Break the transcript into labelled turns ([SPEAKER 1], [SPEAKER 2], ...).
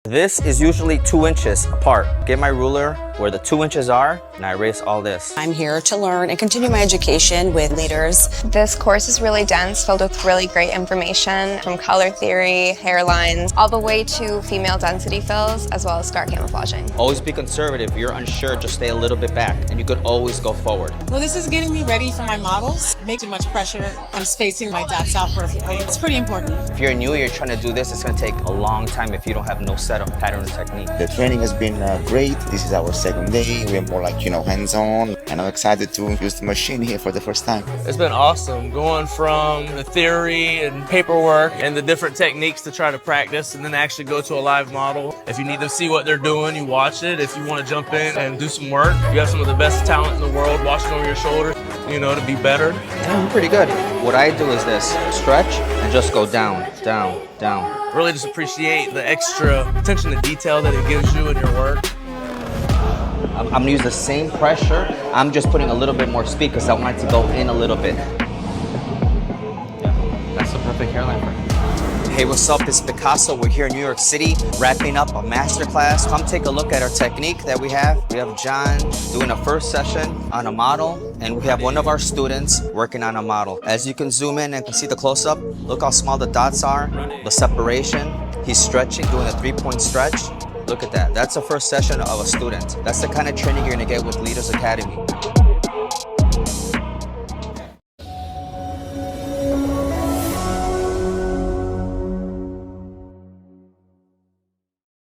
[SPEAKER 1] This is usually 2 inches apart. Get my ruler where the 2 inches are, and I erase all this.
[SPEAKER 2] I'm here to learn and continue my education with leaders.
[SPEAKER 3] This course is really dense, filled with really great information from color theory, hairlines, all the way to female density fills, as well as scar camouflaging.
[SPEAKER 1] Always be conservative. If you're unsure, just stay a little bit back, and you could always go forward.
[SPEAKER 4] Well, this is getting me ready for my models. Make too much pressure. I'm spacing my dots out perfectly. It's pretty important.
[SPEAKER 1] If you're new, you're trying to do this, it's gonna take a long time if you don't have no set of pattern and technique.
[SPEAKER 5] The training has been great. This is our second day. We're more like, hands-on. And I'm excited to use the machine here for the first time.
[SPEAKER 6] It's been awesome going from the theory and paperwork and the different techniques to try to practice and then actually go to a live model. If you need to see what they're doing, you watch it. If you want to jump in and do some work, you have some of the best talent in the world watching over your shoulder, to be better.
[SPEAKER 1] Yeah, I'm pretty good. What I do is this, stretch and just go down, down, down.
[SPEAKER 6] Really just appreciate the extra attention to detail that it gives you in your work.
[SPEAKER 1] I'm gonna use the same pressure. I'm just putting a little bit more speed because I want it to go in a little bit. That's the perfect hairline for it. Hey, what's up? It's Picasso. We're here in New York City, wrapping up a masterclass. Come take a look at our technique that we have. We have John doing a first session on a model, and we have one of our students working on a model. As you can zoom in and can see the close-up, look how small the dots are, the separation. He's stretching, doing a 3-point stretch. Look at that. That's the first session of a student. That's the kind of training you're gonna get with Leaders Academy.